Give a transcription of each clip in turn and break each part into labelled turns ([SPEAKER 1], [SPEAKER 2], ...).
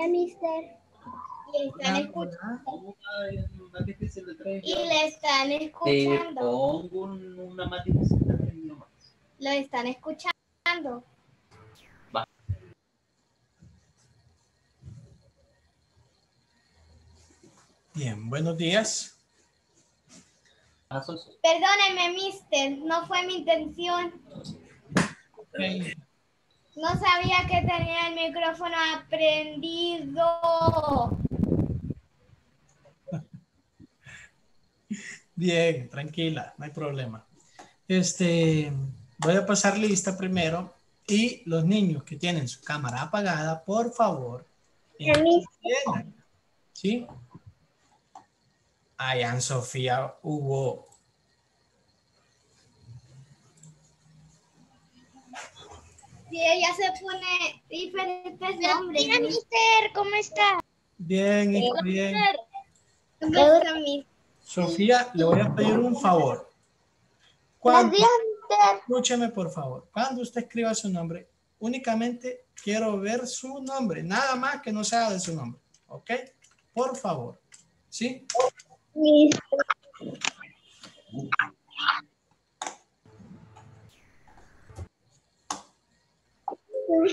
[SPEAKER 1] mister. Y están escuchando. Y le están escuchando.
[SPEAKER 2] Te pongo una más difícil nomás.
[SPEAKER 1] Lo están escuchando.
[SPEAKER 2] Va.
[SPEAKER 3] Bien, buenos días.
[SPEAKER 1] Perdóneme, mister. No fue mi intención.
[SPEAKER 3] Okay.
[SPEAKER 1] No sabía que tenía el micrófono prendido.
[SPEAKER 3] Bien, tranquila, no hay problema. Voy a pasar lista primero y los niños que tienen su cámara apagada, por favor, enciendan. ¿Sí? Ay, Sofía, Hugo.
[SPEAKER 1] Sí, ella se pone diferentes nombres.
[SPEAKER 4] Mira, mister, ¿cómo está?
[SPEAKER 3] Bien, hijo, bien.
[SPEAKER 1] ¿Cómo está, mister?
[SPEAKER 3] Sofía, le voy a pedir un favor.
[SPEAKER 4] Buenos días, mister.
[SPEAKER 3] Escúcheme, por favor. Cuando usted escriba su nombre, únicamente quiero ver su nombre. Nada más que no sea de su nombre. ¿Ok? Por favor. ¿Sí?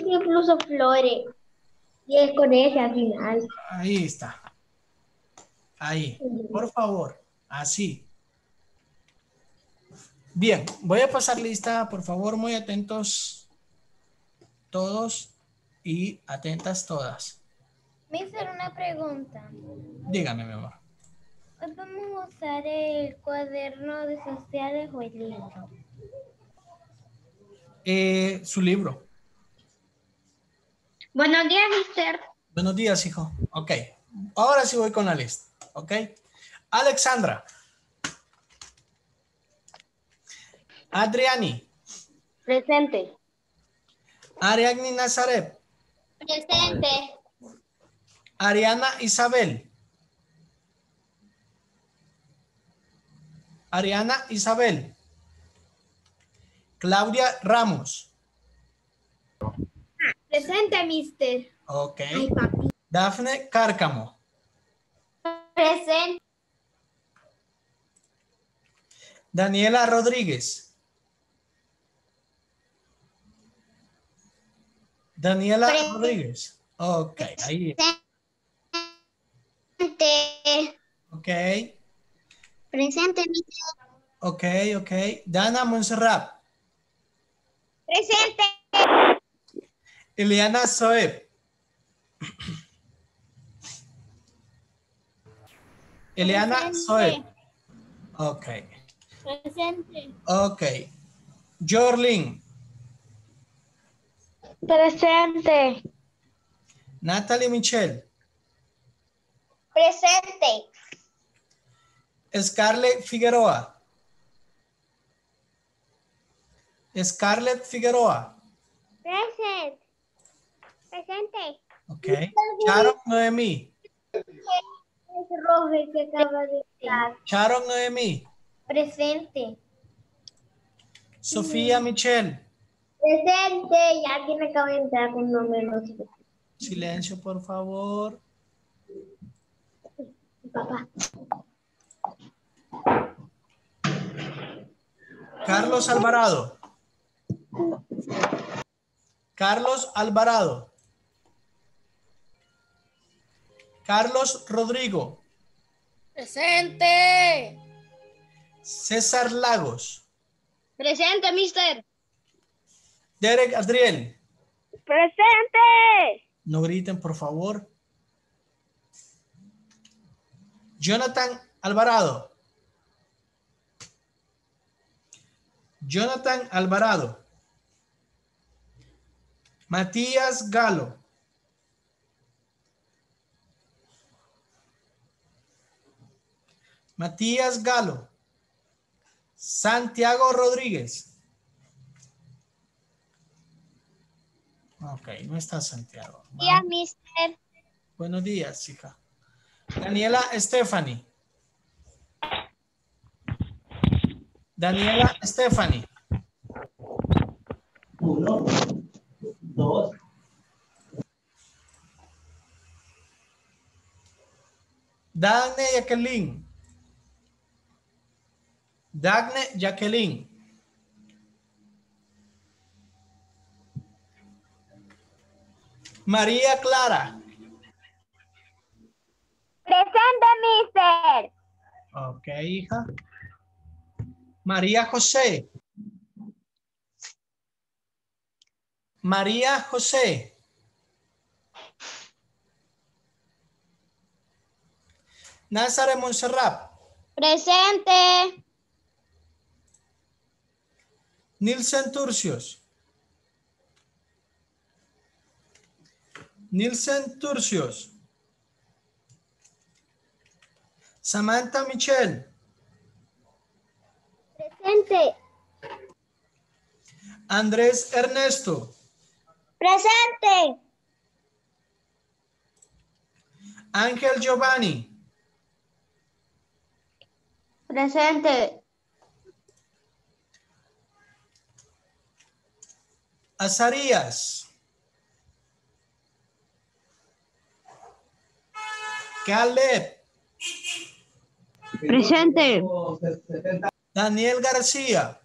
[SPEAKER 1] Incluso Flores. Y es con ese al final.
[SPEAKER 3] Ahí está. Ahí. Por favor. Así. Bien. Voy a pasar lista. Por favor, muy atentos todos y atentas todas.
[SPEAKER 1] Mister, una pregunta.
[SPEAKER 3] Dígame, mi amor.
[SPEAKER 1] ¿Hoy vamos a usar el cuaderno de sociales o el libro?
[SPEAKER 3] Su libro.
[SPEAKER 4] Buenos días, mister.
[SPEAKER 3] Buenos días, hijo. Ok. Ahora sí voy con la lista. Ok. Alexandra. Adriani.
[SPEAKER 4] Presente.
[SPEAKER 3] Ariadne Nazaret.
[SPEAKER 1] Presente.
[SPEAKER 3] Ariana Isabel. Ariana Isabel. Claudia Ramos.
[SPEAKER 1] Presente, mister.
[SPEAKER 3] Ok.
[SPEAKER 1] Ay, papi.
[SPEAKER 3] Dafne Cárcamo.
[SPEAKER 1] Presente.
[SPEAKER 3] Daniela Rodríguez. Daniela Rodríguez. Ok, ahí.
[SPEAKER 4] Presente.
[SPEAKER 3] Ok,
[SPEAKER 4] Presente, mister.
[SPEAKER 3] ok, ok. Dana Montserrat.
[SPEAKER 4] Presente.
[SPEAKER 3] Eliana Soeb. Eliana Soeb. Ok,
[SPEAKER 1] Presente.
[SPEAKER 3] ok. Jorlin.
[SPEAKER 4] Presente.
[SPEAKER 3] Natalie Michelle.
[SPEAKER 4] Presente.
[SPEAKER 3] Scarlett Figueroa. Scarlett Figueroa.
[SPEAKER 4] Presente. Presente.
[SPEAKER 3] Ok. Sharon Noemí.
[SPEAKER 1] Es rojo el que acaba de estar.
[SPEAKER 3] Sharon Noemí.
[SPEAKER 1] Presente.
[SPEAKER 3] Sofía Michelle.
[SPEAKER 1] Presente. Ya tiene que entrar con nombre. No sé.
[SPEAKER 3] Silencio, por favor.
[SPEAKER 1] Papá.
[SPEAKER 3] Carlos Alvarado. Carlos Alvarado. Carlos Rodrigo.
[SPEAKER 4] Presente.
[SPEAKER 3] César Lagos.
[SPEAKER 4] Presente, mister.
[SPEAKER 3] Derek Adriel.
[SPEAKER 4] Presente.
[SPEAKER 3] No griten, por favor. Jonathan Alvarado. Jonathan Alvarado. Matías Galo. Matías Galo. Santiago Rodríguez. Ok, no está Santiago.
[SPEAKER 4] Días, mister.
[SPEAKER 3] Buenos días, hija. Daniela Stephanie. Daniela Stephanie.
[SPEAKER 2] 1, 2.
[SPEAKER 3] Dagne Jacqueline. Dagne Jacqueline. María Clara.
[SPEAKER 4] Presente, mister.
[SPEAKER 3] Ok, hija. María José. María José. Nazare Montserrat.
[SPEAKER 4] Presente.
[SPEAKER 3] Nilsen Turcios. Nilsen Turcios. Samantha Michelle.
[SPEAKER 4] Presente.
[SPEAKER 3] Andrés Ernesto.
[SPEAKER 4] Presente.
[SPEAKER 3] Ángel Giovanni.
[SPEAKER 4] Presente.
[SPEAKER 3] Azarías. Caleb.
[SPEAKER 4] Presente.
[SPEAKER 3] Daniel García.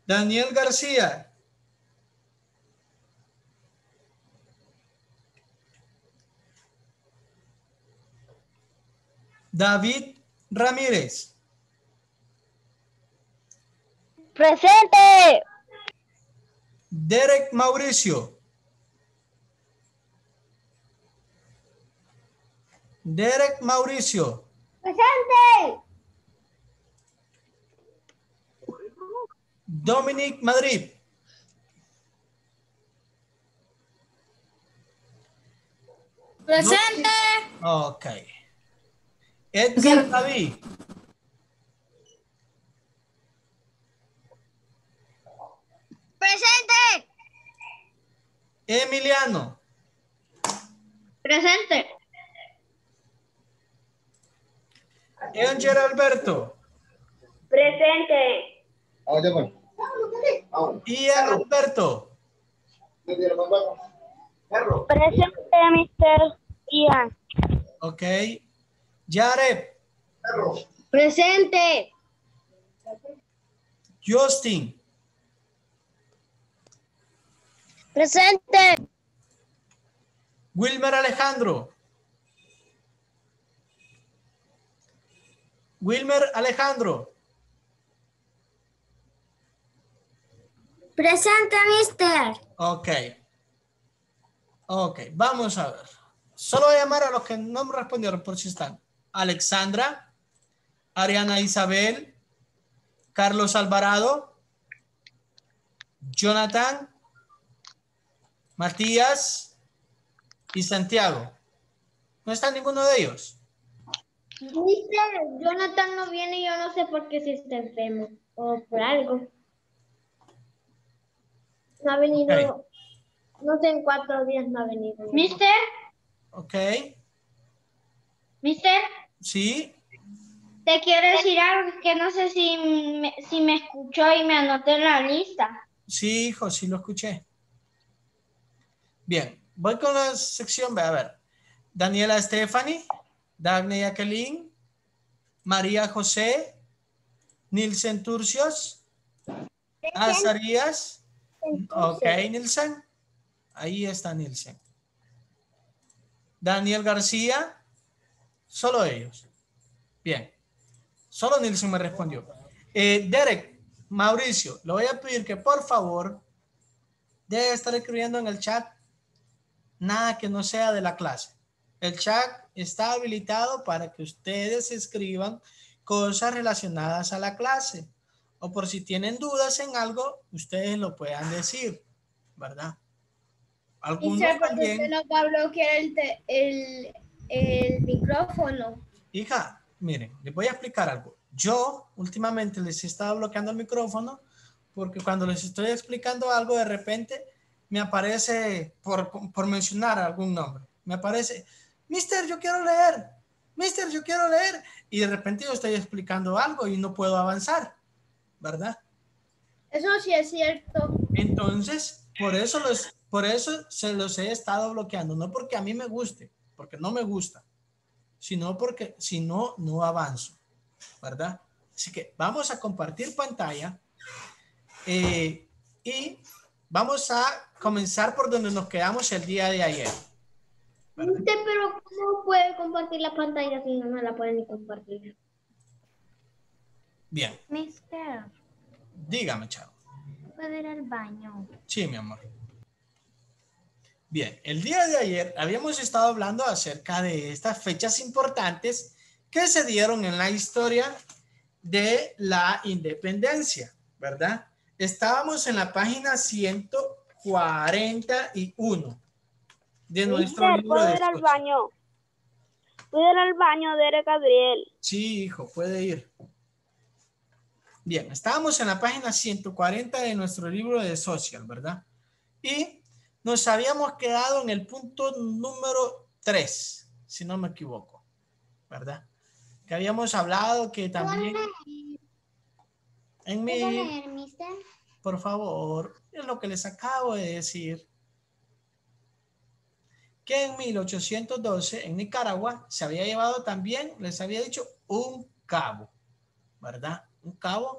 [SPEAKER 3] Daniel García. David Ramírez.
[SPEAKER 4] Presente.
[SPEAKER 3] Derek Mauricio. Derek Mauricio.
[SPEAKER 4] Presente.
[SPEAKER 3] Dominic Madrid.
[SPEAKER 1] Presente.
[SPEAKER 3] Ok. Edgar David.
[SPEAKER 4] Presente.
[SPEAKER 3] Emiliano.
[SPEAKER 4] Presente.
[SPEAKER 3] Angel Alberto.
[SPEAKER 4] Presente.
[SPEAKER 3] Ian Alberto.
[SPEAKER 4] Presente, mister Ian.
[SPEAKER 3] Ok. Jared.
[SPEAKER 4] Presente.
[SPEAKER 3] Justin.
[SPEAKER 4] Presente.
[SPEAKER 3] Wilmer Alejandro. Wilmer Alejandro.
[SPEAKER 1] Presente, mister.
[SPEAKER 3] Ok. Ok, vamos a ver. Solo voy a llamar a los que no me respondieron por si están. Alexandra, Ariana Isabel, Carlos Alvarado, Jonathan, Matías y Santiago. ¿No está ninguno de ellos?
[SPEAKER 4] Mister, Jonathan no viene y yo no sé por qué si está enfermo o por algo. No ha venido,
[SPEAKER 3] Ok.
[SPEAKER 4] no sé en 4 días no ha venido. Mister,
[SPEAKER 3] Ok.
[SPEAKER 4] mister,
[SPEAKER 3] Sí.
[SPEAKER 4] te quiero decir algo que no sé si me escuchó y me anoté en la lista.
[SPEAKER 3] Sí, hijo, sí lo escuché. Bien, voy con la sección B. A ver. Daniela Stephanie, Dagne Jacqueline, María José, Nilsen Turcios, Azarías. Ok, Nilsen. Ahí está Nilsen. Daniel García. Solo ellos. Bien. Solo Nilsen me respondió. Derek, Mauricio, le voy a pedir que por favor debe estar escribiendo en el chat nada que no sea de la clase. El chat está habilitado para que ustedes escriban cosas relacionadas a la clase. O por si tienen dudas en algo, ustedes lo puedan decir, ¿verdad? Algunos también.
[SPEAKER 1] Usted no va a bloquear el micrófono.
[SPEAKER 3] Hija, miren, les voy a explicar algo. Yo últimamente les he estado bloqueando el micrófono porque cuando les estoy explicando algo, de repente me aparece, por mencionar algún nombre, me aparece, Mister, yo quiero leer, Mister, yo quiero leer, y de repente yo estoy explicando algo y no puedo avanzar, ¿verdad?
[SPEAKER 1] Eso sí es cierto.
[SPEAKER 3] Entonces, por eso se los he estado bloqueando, no porque a mí me guste, porque no me gusta, sino porque si no, no avanzo, ¿verdad? Así que vamos a compartir pantalla y vamos a comenzar por donde nos quedamos el día de ayer. ¿Verdad?
[SPEAKER 4] Pero ¿cómo puede compartir la pantalla si no la puede ni compartir?
[SPEAKER 3] Bien,
[SPEAKER 1] Mister,
[SPEAKER 3] dígame, Chavo.
[SPEAKER 1] ¿puedo ir al baño?
[SPEAKER 3] Sí, mi amor. Bien, el día de ayer habíamos estado hablando acerca de estas fechas importantes que se dieron en la historia de la independencia, ¿verdad? Estábamos en la página 141 de nuestro libro
[SPEAKER 5] ¿puedo
[SPEAKER 3] de
[SPEAKER 5] ir al
[SPEAKER 3] historia.
[SPEAKER 5] baño? ¿Puedo ir al baño, Derek Gabriel?
[SPEAKER 3] Sí, hijo, puede ir. Bien, estábamos en la página 140 de nuestro libro de social, ¿verdad? Y nos habíamos quedado en el punto número 3, si no me equivoco, ¿verdad? Que habíamos hablado que también en
[SPEAKER 1] ¿Puedo
[SPEAKER 3] mi,
[SPEAKER 1] leer, mister?
[SPEAKER 3] por favor, es lo que les acabo de decir, que en 1812 en Nicaragua se había llevado también, les había dicho, un cabo, ¿verdad? Un cabo,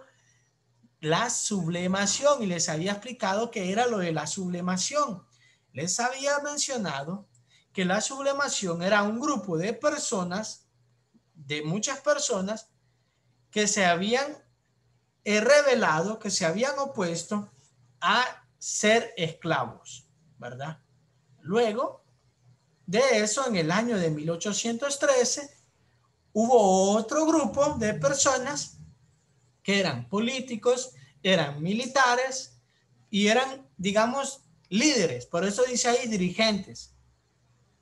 [SPEAKER 3] la sublimación, y les había explicado qué era lo de la sublimación. Les había mencionado que la sublimación era un grupo de personas, de muchas personas, que se habían rebelado, que se habían opuesto a ser esclavos, ¿verdad? Luego de eso, en el año de 1813, hubo otro grupo de personas que eran políticos, eran militares y eran, digamos, líderes. Por eso dice ahí dirigentes,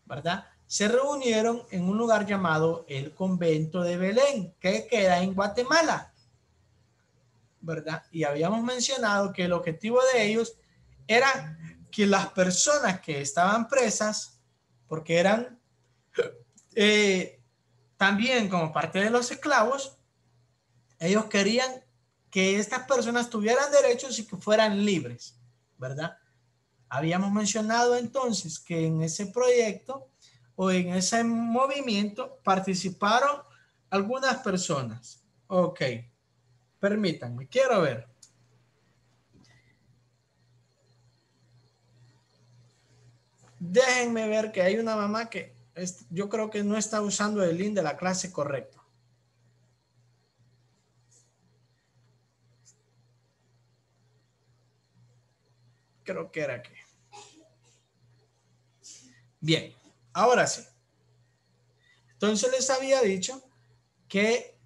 [SPEAKER 3] ¿verdad? Se reunieron en un lugar llamado el Convento de Belén, que queda en Guatemala, ¿verdad? Y habíamos mencionado que el objetivo de ellos era que las personas que estaban presas, porque eran también como parte de los esclavos, ellos querían que estas personas tuvieran derechos y que fueran libres, ¿verdad? Habíamos mencionado entonces que en ese proyecto o en ese movimiento participaron algunas personas. Ok, permítanme, quiero ver. Déjenme ver que hay una mamá que yo creo que no está usando el link de la clase correcto. Creo que era aquí. Bien, ahora sí. Entonces les había dicho que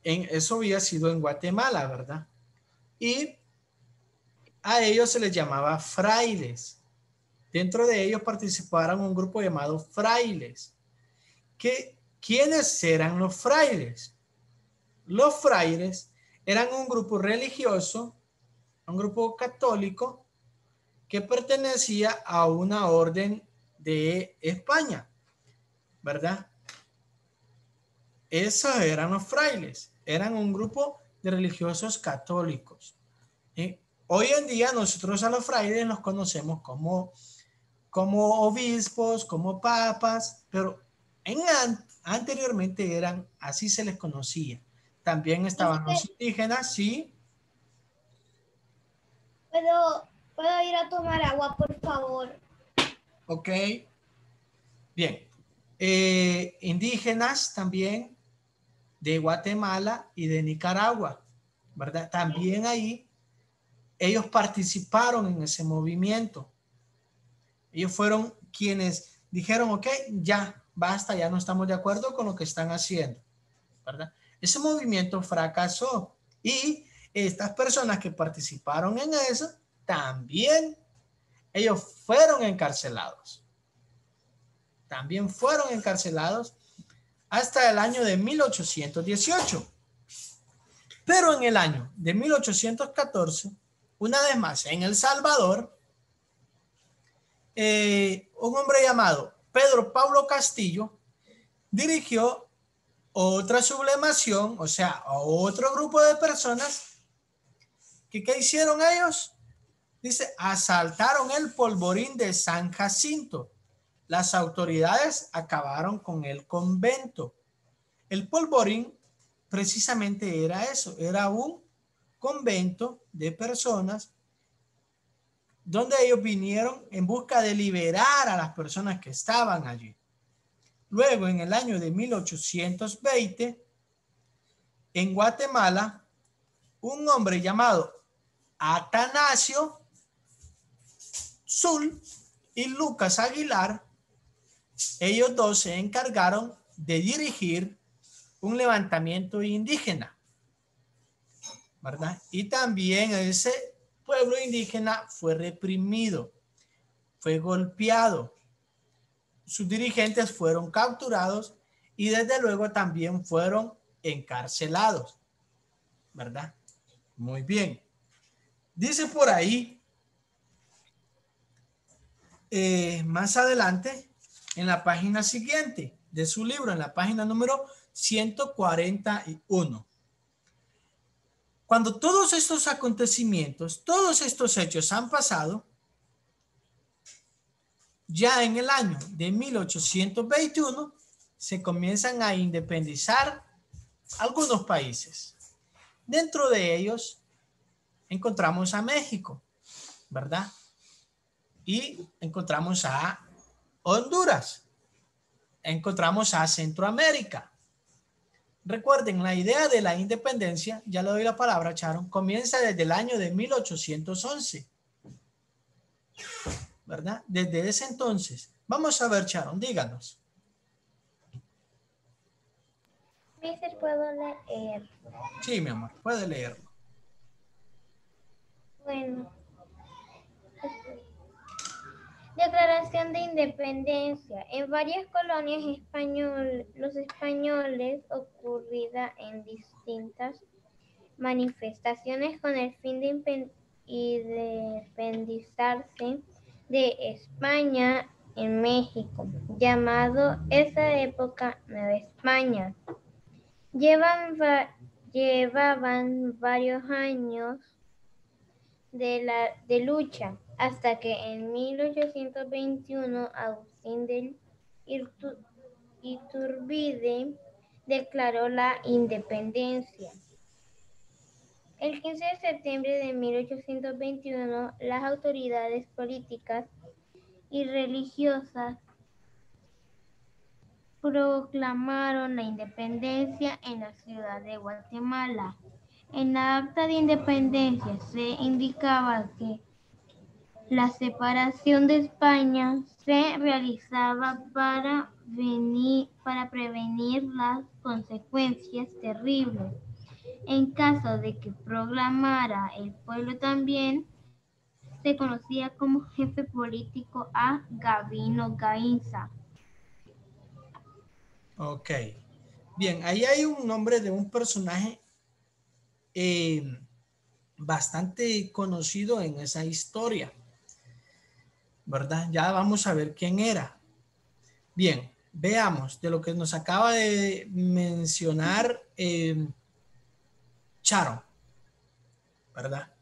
[SPEAKER 3] eso había sido en Guatemala, ¿verdad? Y a ellos se les llamaba frailes. Dentro de ellos participaron un grupo llamado frailes. ¿Quiénes eran los frailes? Los frailes eran un grupo religioso, un grupo católico que pertenecía a una orden de España, ¿verdad? Esos eran los frailes, eran un grupo de religiosos católicos. Hoy en día nosotros a los frailes los conocemos como obispos, como papas, pero anteriormente eran, así se les conocía. También estaban los indígenas, sí.
[SPEAKER 4] ¿Puedo ir a tomar agua, por favor?
[SPEAKER 3] Ok. Bien. Indígenas también de Guatemala y de Nicaragua, ¿verdad? También ahí ellos participaron en ese movimiento. Ellos fueron quienes dijeron, ok, ya, basta, ya no estamos de acuerdo con lo que están haciendo, ¿verdad? Ese movimiento fracasó y estas personas que participaron en eso, también ellos fueron encarcelados. También fueron encarcelados hasta el año de 1818. Pero en el año de 1814, una vez más en El Salvador, un hombre llamado Pedro Pablo Castillo dirigió otra sublimación, o sea, otro grupo de personas que ¿qué hicieron ellos? Dice, asaltaron el polvorín de San Jacinto, las autoridades acabaron con el convento. El polvorín precisamente era eso, era un convento de personas donde ellos vinieron en busca de liberar a las personas que estaban allí. Luego, en el año de 1820, en Guatemala, un hombre llamado Atanasio Sul y Lucas Aguilar, ellos dos se encargaron de dirigir un levantamiento indígena, ¿verdad? Y también ese pueblo indígena fue reprimido, fue golpeado, sus dirigentes fueron capturados y desde luego también fueron encarcelados, ¿verdad? Muy bien. Dice por ahí, más adelante, en la página siguiente de su libro, en la página número 141. Cuando todos estos acontecimientos, todos estos hechos han pasado, ya en el año de 1821 se comienzan a independizar algunos países. Dentro de ellos encontramos a México, ¿verdad? Y encontramos a Honduras, encontramos a Centroamérica. Recuerden, la idea de la independencia, ya le doy la palabra, Sharon, comienza desde el año de 1811, ¿verdad? Desde ese entonces. Vamos a ver, Sharon, díganos.
[SPEAKER 1] Mister, ¿puedo leer?
[SPEAKER 3] Sí, mi amor, puede leerlo.
[SPEAKER 1] Bueno. Declaración de Independencia. En varias colonias los españoles ocurrida en distintas manifestaciones con el fin de independizarse de España en México, llamado esa época Nueva España. Llevaban varios años de lucha, hasta que en 1821 Agustín de Iturbide declaró la independencia. El 15 de septiembre de 1821, las autoridades políticas y religiosas proclamaron la independencia en la ciudad de Guatemala. En la acta de independencia se indicaba que la separación de España se realizaba para prevenir las consecuencias terribles. En caso de que proclamara el pueblo también, se conocía como jefe político a Gabino Gainza.
[SPEAKER 3] Ok. Bien, ahí hay un nombre de un personaje bastante conocido en esa historia, ¿verdad? Ya vamos a ver quién era. Bien, veamos de lo que nos acaba de mencionar Sharon, ¿verdad?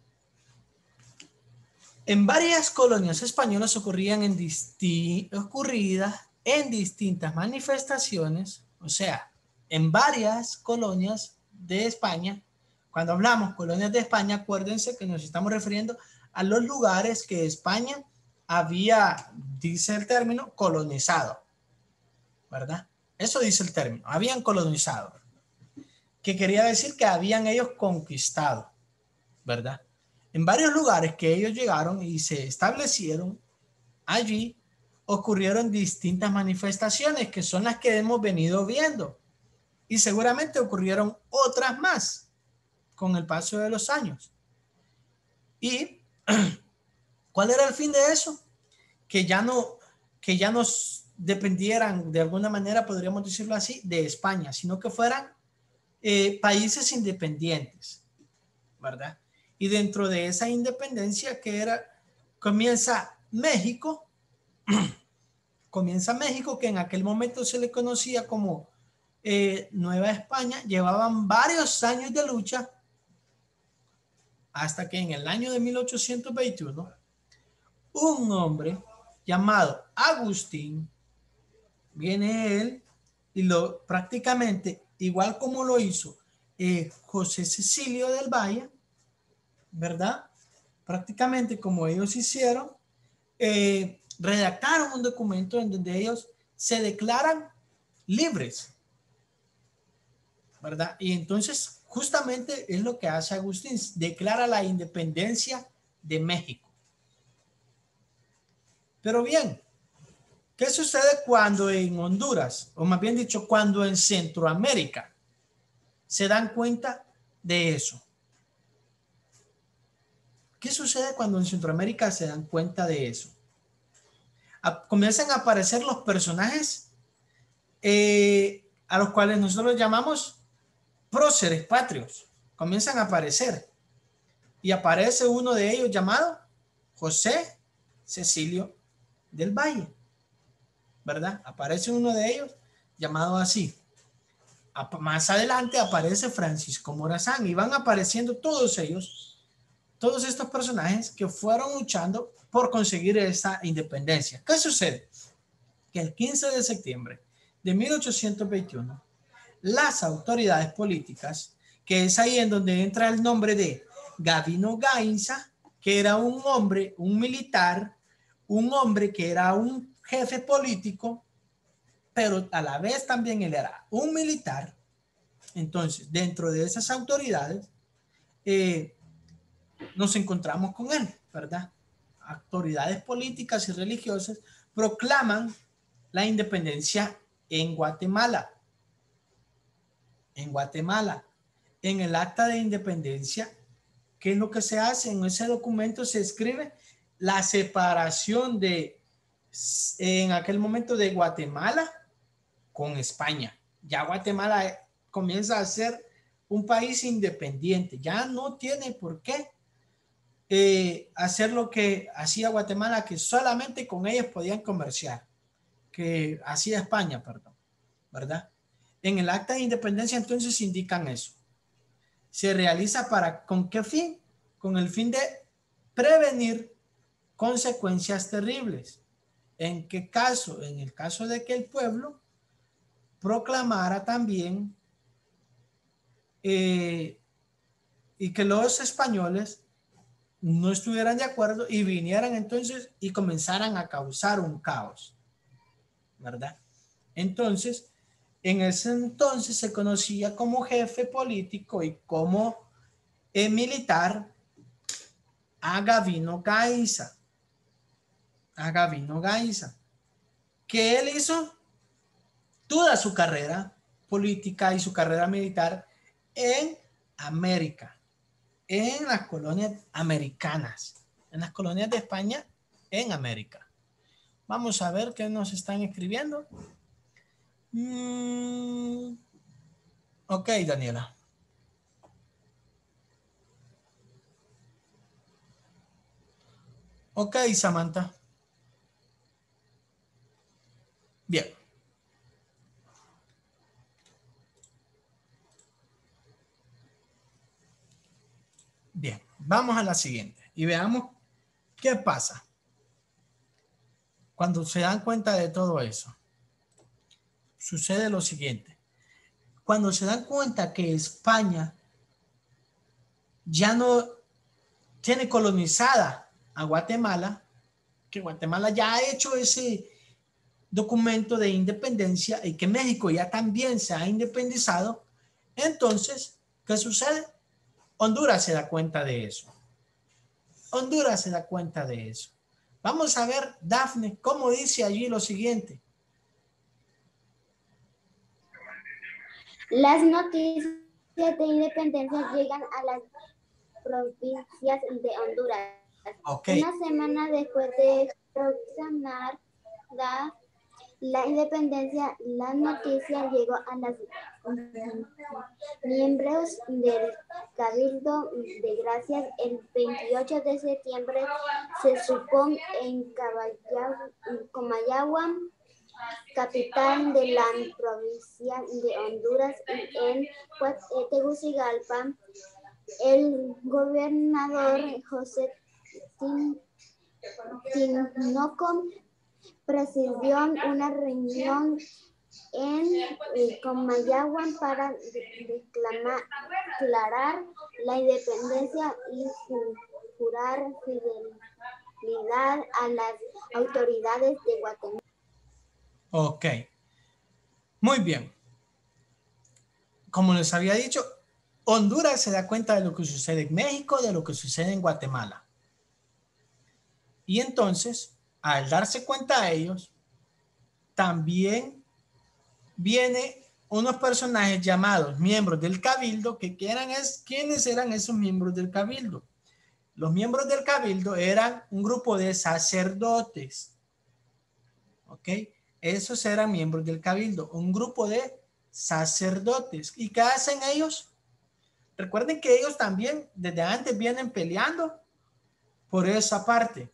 [SPEAKER 3] En varias colonias españolas ocurridas en distintas manifestaciones, o sea, en varias colonias de España. Cuando hablamos colonias de España, acuérdense que nos estamos refiriendo a los lugares que España había, dice el término, colonizado, ¿verdad? Eso dice el término, habían colonizado, que quería decir que habían ellos conquistado, ¿verdad? En varios lugares que ellos llegaron y se establecieron allí, ocurrieron distintas manifestaciones que son las que hemos venido viendo, y seguramente ocurrieron otras más con el paso de los años. ¿Y cuál era el fin de eso? Que ya no dependieran de alguna manera, podríamos decirlo así, de España, sino que fueran países independientes, ¿verdad? Y dentro de esa independencia comienza México, que en aquel momento se le conocía como Nueva España. Llevaban varios años de lucha hasta que en el año de 1821 un hombre llamado Agustín, viene él y lo prácticamente igual como lo hizo José Cecilio del Valle, ¿verdad? Prácticamente como ellos hicieron, redactaron un documento en donde ellos se declaran libres, ¿verdad? Y entonces justamente es lo que hace Agustín, declara la independencia de México. Pero bien, ¿qué sucede cuando en Honduras, o más bien dicho, cuando en Centroamérica se dan cuenta de eso? ¿Qué sucede cuando en Centroamérica se dan cuenta de eso? Comienzan a aparecer los personajes a los cuales nosotros llamamos próceres patrios. Comienzan a aparecer. Y aparece uno de ellos llamado José Cecilio del Valle, ¿verdad? Aparece uno de ellos llamado así. Más adelante aparece Francisco Morazán y van apareciendo todos ellos, todos estos personajes que fueron luchando por conseguir esta independencia. ¿Qué sucede? Que el 15 de septiembre de 1821, las autoridades políticas, que es ahí en donde entra el nombre de Gavino Gainza, que era un hombre, un militar, un hombre que era un jefe político, pero a la vez también él era un militar. Entonces, dentro de esas autoridades, nos encontramos con él, ¿verdad? Autoridades políticas y religiosas proclaman la independencia en Guatemala. En Guatemala, en el acta de independencia, ¿qué es lo que se hace? En ese documento se escribe la separación de, en aquel momento, de Guatemala con España. Ya Guatemala comienza a ser un país independiente. Ya no tiene por qué hacer lo que hacía Guatemala, que solamente con ellos podían comerciar, que hacía España, perdón, ¿verdad? En el acta de independencia entonces indican eso. Se realiza ¿con qué fin? Con el fin de prevenir consecuencias terribles. ¿En qué caso? En el caso de que el pueblo proclamara también y que los españoles no estuvieran de acuerdo y vinieran entonces y comenzaran a causar un caos, ¿verdad? Entonces, en ese entonces se conocía como jefe político y como militar a Gavino Gainza. A Gavino Gainza. Que él hizo toda su carrera política y su carrera militar en América, en las colonias americanas, en las colonias de España en América. Vamos a ver qué nos están escribiendo. Ok, Daniela. Ok, Samantha. Bien. Bien, vamos a la siguiente y veamos qué pasa cuando se dan cuenta de todo eso. Sucede lo siguiente. Cuando se dan cuenta que España ya no tiene colonizada a Guatemala, que Guatemala ya ha hecho ese documento de independencia y que México ya también se ha independizado, entonces, ¿qué sucede? Honduras se da cuenta de eso. Honduras se da cuenta de eso. Vamos a ver, Dafne, cómo dice allí lo siguiente.
[SPEAKER 4] Las noticias de independencia llegan a las provincias de Honduras.
[SPEAKER 3] Okay.
[SPEAKER 4] Una semana después de proclamar la independencia, la noticia llegó a los miembros del Cabildo de Gracias. El 28 de septiembre se supo en Comayagua, capital de la provincia de Honduras, y en Tegucigalpa, el gobernador José Tinoco presidió una reunión en Comayagua para declarar la independencia y jurar fidelidad a las autoridades de Guatemala.
[SPEAKER 3] Ok. Muy bien. Como les había dicho, Honduras se da cuenta de lo que sucede en México, de lo que sucede en Guatemala. Y entonces, al darse cuenta de ellos, también viene unos personajes llamados miembros del Cabildo, ¿quiénes eran esos miembros del Cabildo? Los miembros del Cabildo eran un grupo de sacerdotes. ¿Ok? Esos eran miembros del Cabildo, un grupo de sacerdotes. ¿Y qué hacen ellos? Recuerden que ellos también desde antes vienen peleando por esa parte.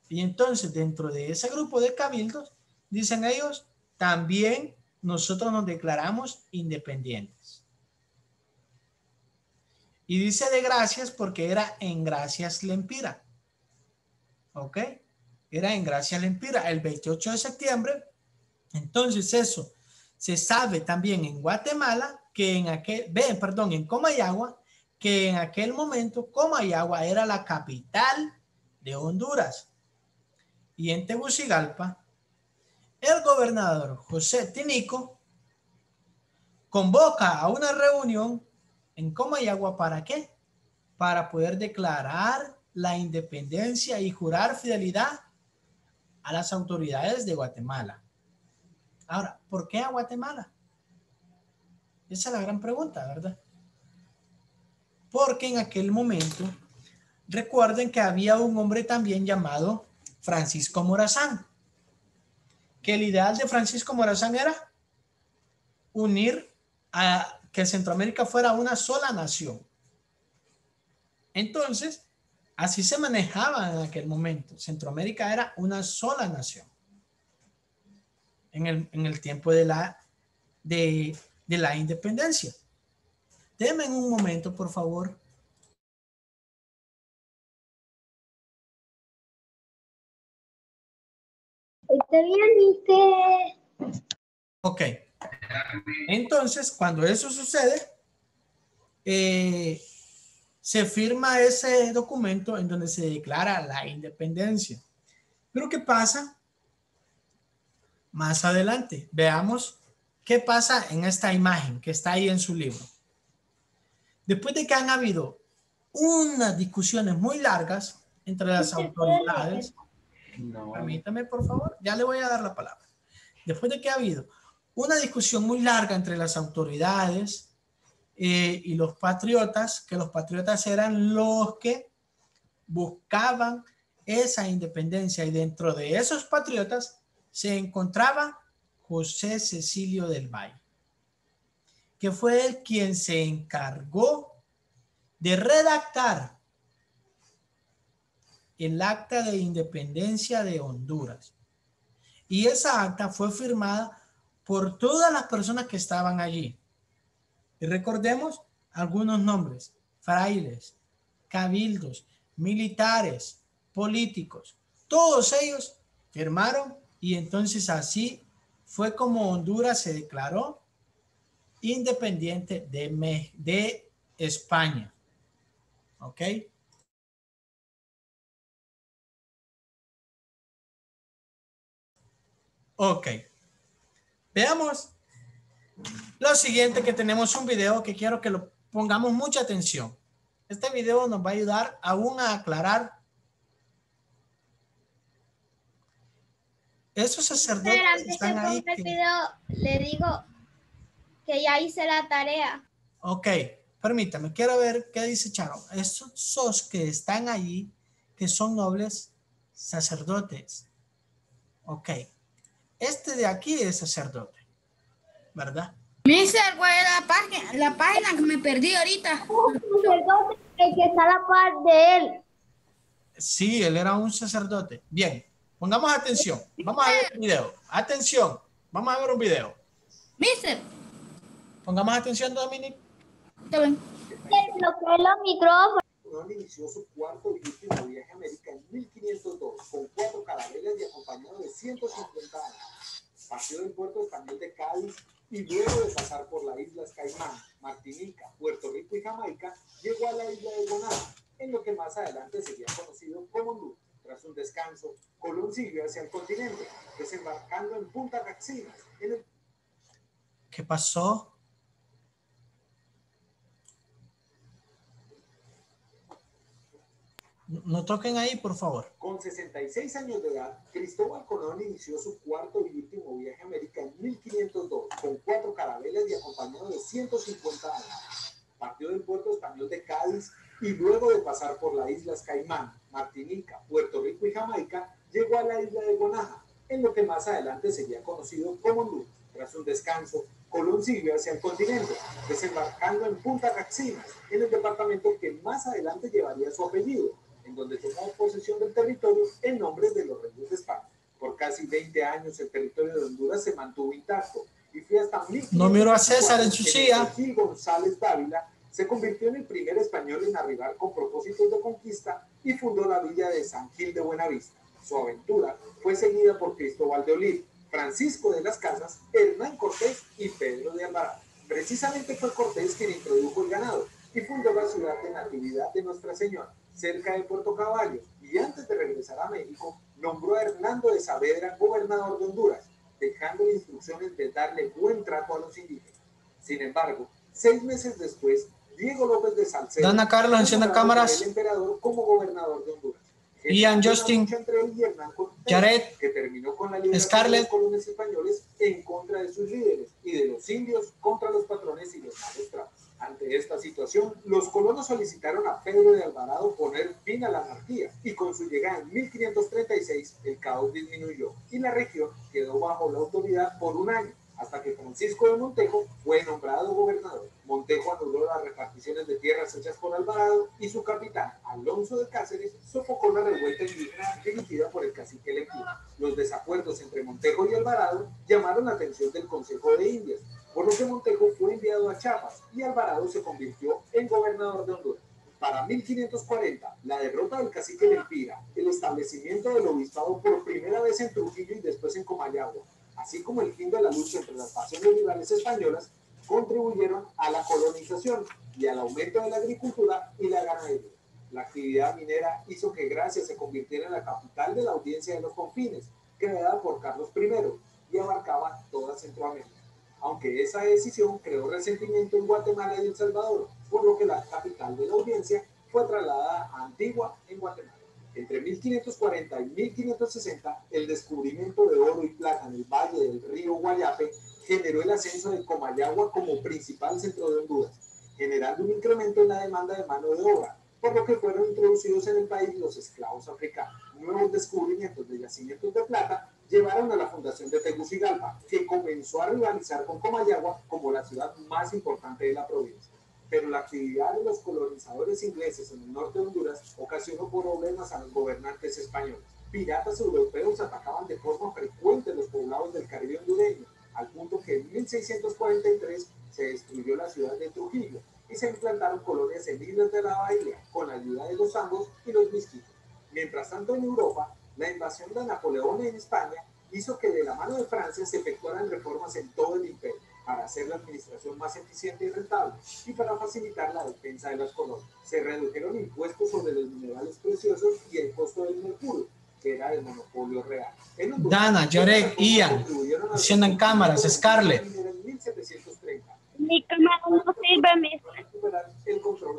[SPEAKER 3] Y entonces dentro de ese grupo de cabildos, dicen ellos, también nosotros nos declaramos independientes. Y dice de Gracias porque era en Gracias Lempira. ¿Ok? Era en Gracias Lempira el 28 de septiembre. Entonces eso se sabe también en Guatemala que en Comayagua, que en aquel momento Comayagua era la capital de Honduras. Y en Tegucigalpa, el gobernador José Tinico convoca a una reunión en Comayagua, ¿para qué? Para poder declarar la independencia y jurar fidelidad a las autoridades de Guatemala. Ahora, ¿por qué a Guatemala? Esa es la gran pregunta, ¿verdad? Porque en aquel momento, recuerden que había un hombre también llamado Francisco Morazán, que el ideal de Francisco Morazán era unir a que Centroamérica fuera una sola nación. Entonces, así se manejaba en aquel momento. Centroamérica era una sola nación. En el tiempo de la independencia. Denme un momento, por favor.
[SPEAKER 4] ¿Está bien,
[SPEAKER 3] Ok. Entonces, cuando eso sucede, se firma ese documento en donde se declara la independencia. Pero ¿qué pasa? Más adelante, veamos qué pasa en esta imagen que está ahí en su libro. Después de que han habido unas discusiones muy largas entre las autoridades, permítame por favor, ya le voy a dar la palabra. Después de que ha habido una discusión muy larga entre las autoridades y los patriotas, que los patriotas eran los que buscaban esa independencia, y dentro de esos patriotas se encontraba José Cecilio del Valle, que fue el quien se encargó de redactar el acta de independencia de Honduras. Y esa acta fue firmada por todas las personas que estaban allí. Y recordemos algunos nombres: frailes, cabildos, militares, políticos. Todos ellos firmaron, y entonces así fue como Honduras se declaró independiente de España. ¿Ok? Ok. Veamos lo siguiente, que tenemos un video que quiero que lo pongamos mucha atención. Este video nos va a ayudar aún a aclarar esos sacerdotes que están ahí.
[SPEAKER 1] Le digo que ya hice la tarea.
[SPEAKER 3] Ok, permítame, quiero ver qué dice Charo. Esos que están allí, que son nobles sacerdotes. Ok, este de aquí es sacerdote, ¿verdad?
[SPEAKER 6] Mister, ¿cuál es la página que me perdí ahorita?
[SPEAKER 4] El que está a la par de él.
[SPEAKER 3] Sí, él era un sacerdote. Bien, pongamos atención. Vamos a ver un video. Atención, vamos a ver un video.
[SPEAKER 6] Mister.
[SPEAKER 3] Pongamos atención, Dominic.
[SPEAKER 6] Está bien.
[SPEAKER 4] Bloqueé los micrófonos.
[SPEAKER 7] Inició su cuarto y último viaje a América en 1502 con 4 carabelas y acompañado de 7 150 años. Partió del puerto español de Cádiz y luego de pasar por las islas Caimán, Martinica, Puerto Rico y Jamaica, llegó a la isla de Granada, en lo que más adelante sería conocido como Honduras. Tras un descanso, Colón siguió hacia el continente, desembarcando en Punta Caxinas.
[SPEAKER 3] ¿Qué pasó? No toquen ahí, por favor.
[SPEAKER 7] Con 66 años de edad, Cristóbal Colón inició su cuarto y último viaje a América en 1502, con 4 carabelas y acompañado de 150 años. Partió del puerto español de Cádiz y luego de pasar por las islas Caimán, Martinica, Puerto Rico y Jamaica, llegó a la isla de Gonaja, en lo que más adelante sería conocido como Honduras. Tras un descanso, Colón siguió hacia el continente, desembarcando en Punta Caxinas, en el departamento que más adelante llevaría su apellido, en donde tomó posesión del territorio en nombre de los reyes de España. Por casi 20 años el territorio de Honduras se mantuvo intacto y fue hasta 1504
[SPEAKER 3] No miró a César en su
[SPEAKER 7] que
[SPEAKER 3] silla.
[SPEAKER 7] Gil González Dávila se convirtió en el primer español en arribar con propósitos de conquista y fundó la villa de San Gil de Buenavista. Su aventura fue seguida por Cristóbal de Olid, Francisco de las Casas, Hernán Cortés y Pedro de Alvarado. Precisamente fue Cortés quien introdujo el ganado y fundó la ciudad de Natividad de Nuestra Señora, cerca de Puerto Caballos, y antes de regresar a México, nombró a Hernando de Saavedra gobernador de Honduras, dejándole instrucciones de darle buen trato a los indígenas. Sin embargo, 6 meses después, Diego López de Salcedo
[SPEAKER 3] Dana Carlos, encienda cámaras.
[SPEAKER 7] el emperador como gobernador de Honduras.
[SPEAKER 3] Ian, Justin, Jared,
[SPEAKER 7] que terminó con la liberación
[SPEAKER 3] Scarlett,
[SPEAKER 7] de los colonos españoles en contra de sus líderes y de los indios contra los patrones y los malos tratos. Ante esta situación, los colonos solicitaron a Pedro de Alvarado poner fin a la anarquía y con su llegada en 1536 el caos disminuyó y la región quedó bajo la autoridad por un año, hasta que Francisco de Montejo fue nombrado gobernador. Montejo anuló las reparticiones de tierras hechas por Alvarado y su capitán, Alonso de Cáceres, sofocó la revuelta indígena dirigida por el cacique Lecumberri. Los desacuerdos entre Montejo y Alvarado llamaron la atención del Consejo de Indias, por lo que Montejo fue enviado a Chiapas y Alvarado se convirtió en gobernador de Honduras. Para 1540, la derrota del cacique Lempira, el establecimiento del obispado por primera vez en Trujillo y después en Comayagua, así como el fin de la lucha entre las facciones rivales españolas, contribuyeron a la colonización y al aumento de la agricultura y la ganadería. La actividad minera hizo que Gracia se convirtiera en la capital de la Audiencia de los Confines, creada por Carlos I, y abarcaba toda Centroamérica. Aunque esa decisión creó resentimiento en Guatemala y El Salvador, por lo que la capital de la audiencia fue trasladada a Antigua, en Guatemala. Entre 1540 y 1560, el descubrimiento de oro y plata en el valle del río Guayape generó el ascenso de Comayagua como principal centro de Honduras, generando un incremento en la demanda de mano de obra, por lo que fueron introducidos en el país los esclavos africanos. Nuevos descubrimientos de yacimientos de plata llevaron a la fundación de Tegucigalpa, que comenzó a rivalizar con Comayagua como la ciudad más importante de la provincia. Pero la actividad de los colonizadores ingleses en el norte de Honduras ocasionó problemas a los gobernantes españoles. Piratas europeos atacaban de forma frecuente los poblados del Caribe hondureño, al punto que en 1643 se destruyó la ciudad de Trujillo y se implantaron colonias en islas de la bahía con la ayuda de los zambos y los misquitos. Mientras tanto, en Europa, la invasión de Napoleón en España hizo que de la mano de Francia se efectuaran reformas en todo el imperio para hacer la administración más eficiente y rentable y para facilitar la defensa de las colonias. Se redujeron impuestos sobre los minerales preciosos y el costo del mercurio, que era el monopolio real.
[SPEAKER 3] Dana, Jared, Ian, enciendan cámaras, Scarlett.
[SPEAKER 7] En 1730.
[SPEAKER 5] Mi cámara no sirve, mis.
[SPEAKER 7] El control.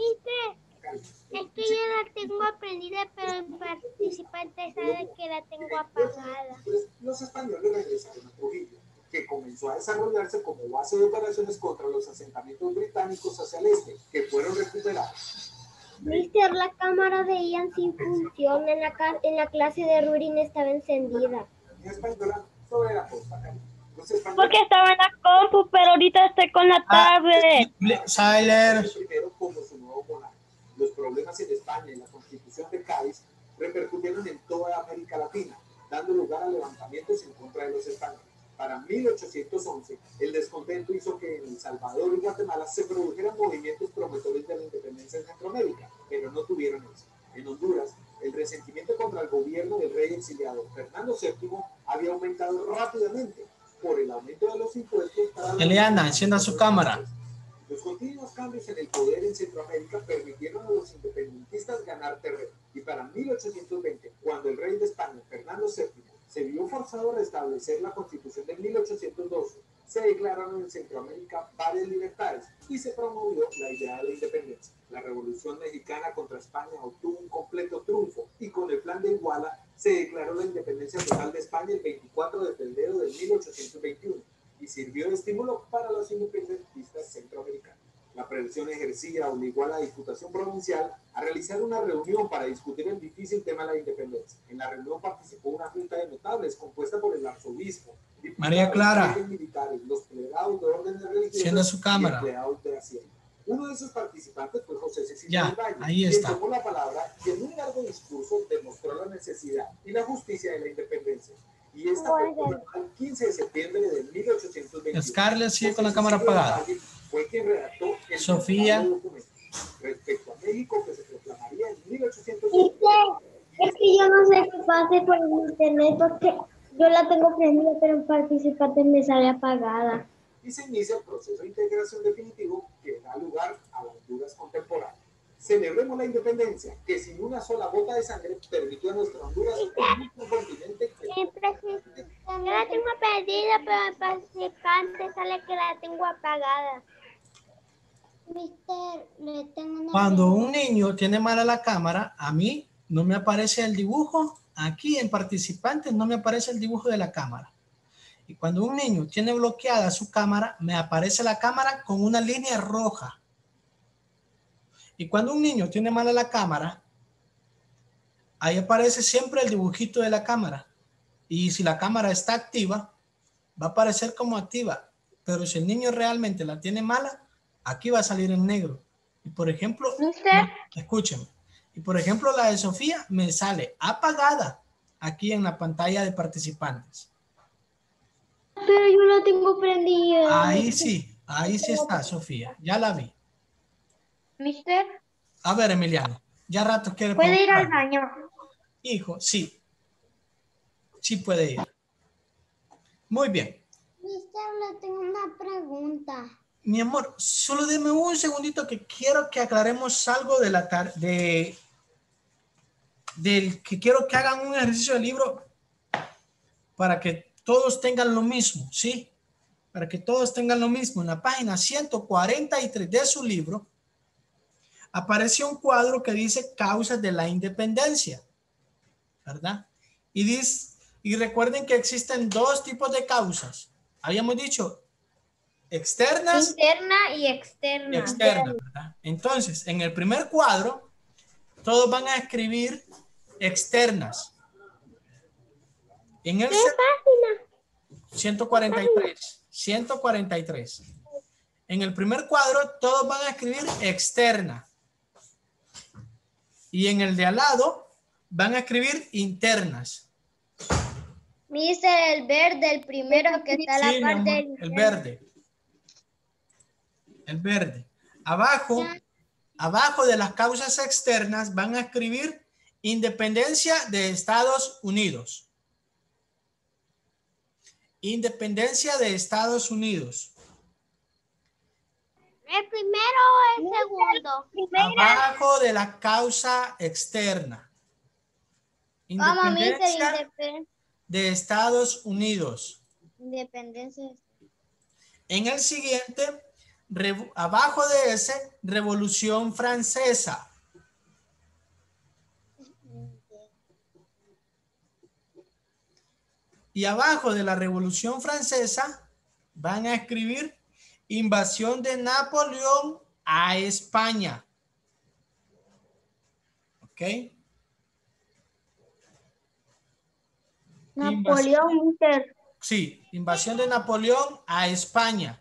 [SPEAKER 1] Es que yo la tengo aprendida, pero el participante sabe que la tengo apagada.
[SPEAKER 7] Los españoles regresaron a Trujillo, que comenzó a desarrollarse como base de operaciones contra los asentamientos británicos hacia el este, que fueron recuperados.
[SPEAKER 4] Mister, la cámara de Ian sin función en la clase de Rurin estaba encendida.
[SPEAKER 7] En española sobre la costa caribe.
[SPEAKER 5] Porque estaba en la compu, pero ahorita estoy con la tablet.
[SPEAKER 3] Siler.
[SPEAKER 7] Primero como su nuevo monarca. Los problemas en España y la constitución de Cádiz repercutieron en toda América Latina, dando lugar a levantamientos en contra de los españoles. Para 1811, el descontento hizo que en El Salvador y Guatemala se produjeran movimientos promotores de la independencia en Centroamérica, pero no tuvieron éxito. En Honduras, El resentimiento contra el gobierno del rey exiliado Fernando VII había aumentado rápidamente por el aumento de los impuestos.
[SPEAKER 3] Eliana, encienda su cámara.
[SPEAKER 7] Los continuos cambios en el poder en Centroamérica permitieron a los independentistas ganar terreno. Y para 1820, cuando el rey de España, Fernando VII, se vio forzado a restablecer la constitución de 1812, se declararon en Centroamérica varias libertades y se promovió la idea de la independencia. La Revolución Mexicana contra España obtuvo un completo triunfo y con el Plan de Iguala se declaró la independencia total de España el 24 de febrero de 1821 y sirvió de estímulo para los independentistas centroamericanos. La presión ejercida obligó a la Diputación Provincial a realizar una reunión para discutir el difícil tema de la independencia. En la reunión participó una junta de notables compuesta por el arzobispo,
[SPEAKER 3] María Clara,
[SPEAKER 7] militares, los plegados de órdenes religiosas
[SPEAKER 3] encienda su cámara.
[SPEAKER 7] Y empleados de Hacienda. Uno de esos participantes fue José Cecilio
[SPEAKER 3] Ya,
[SPEAKER 7] del Valle,
[SPEAKER 3] ahí
[SPEAKER 7] quien
[SPEAKER 3] está.
[SPEAKER 7] tomó la palabra y en un largo discurso demostró la necesidad y la justicia de la independencia. Y esta fue el 15 de septiembre de 1821.
[SPEAKER 3] Scarlett sigue con la cámara apagada.
[SPEAKER 7] Fue quien redactó el
[SPEAKER 3] Sofía.
[SPEAKER 7] documento respecto a México que se proclamaría en 1821.
[SPEAKER 4] Es que yo no sé qué pase por el internet porque yo la tengo prendida, pero en participantes me sale apagada.
[SPEAKER 7] Y se inicia el proceso de integración definitivo que da lugar a la Honduras contemporánea. Celebremos la independencia, que sin una sola gota de sangre permitió a nuestra Honduras un continente que...
[SPEAKER 1] Yo la tengo perdida, pero en participante sale que la tengo apagada.
[SPEAKER 4] Mister, le tengo una
[SPEAKER 3] Cuando
[SPEAKER 4] pregunta.
[SPEAKER 3] un niño tiene mala la cámara, a mí no me aparece el dibujo. Aquí en participantes no me aparece el dibujo de la cámara. Y cuando un niño tiene bloqueada su cámara, me aparece la cámara con una línea roja. Y cuando un niño tiene mala la cámara, ahí aparece siempre el dibujito de la cámara. Y si la cámara está activa, va a aparecer como activa. Pero si el niño realmente la tiene mala, aquí va a salir en negro. Y por ejemplo, escúchenme. Y por ejemplo, la de Sofía me sale apagada aquí en la pantalla de participantes.
[SPEAKER 4] Pero yo la tengo prendida.
[SPEAKER 3] Ahí sí está, Sofía. Ya la vi.
[SPEAKER 1] Mister,
[SPEAKER 3] A ver, Emiliano, ya rato quiere
[SPEAKER 1] ¿puede ir al
[SPEAKER 3] preguntar.
[SPEAKER 1] baño?
[SPEAKER 3] Hijo, sí. Sí puede ir. Muy bien.
[SPEAKER 4] Mister, le tengo una pregunta.
[SPEAKER 3] Mi amor, solo deme un segundito que quiero que aclaremos algo de la del que quiero que hagan un ejercicio de libro para que todos tengan lo mismo, ¿sí? Para que todos tengan lo mismo. En la página 143 de su libro apareció un cuadro que dice causas de la independencia, ¿verdad? Y recuerden que existen dos tipos de causas. Habíamos dicho externas.
[SPEAKER 1] Interna y externa.
[SPEAKER 3] Externa, ¿verdad? Entonces, en el primer cuadro, todos van a escribir externas. En el 143. En el primer cuadro, todos van a escribir externa. Y en el de al lado, van a escribir internas.
[SPEAKER 1] Mister, el verde, el primero que está
[SPEAKER 3] Sí,
[SPEAKER 1] en la
[SPEAKER 3] mi
[SPEAKER 1] parte
[SPEAKER 3] amor,
[SPEAKER 1] del
[SPEAKER 3] el verde. El verde. Abajo de las causas externas van a escribir independencia de Estados Unidos. Independencia de Estados Unidos.
[SPEAKER 1] ¿El primero o el segundo?
[SPEAKER 3] Abajo de la causa externa.
[SPEAKER 1] Vamos, Mister,
[SPEAKER 3] Independencia de Estados Unidos.
[SPEAKER 1] independencia.
[SPEAKER 3] En el siguiente, abajo de ese, Revolución Francesa. Y abajo de la Revolución Francesa van a escribir invasión de Napoleón a España. ¿Ok?
[SPEAKER 1] Napoleón, Mister.
[SPEAKER 3] Sí, invasión de Napoleón a España.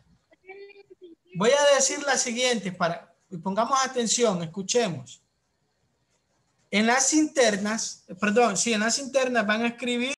[SPEAKER 3] Voy a decir la siguiente y pongamos atención, escuchemos. En las internas, en las internas van a escribir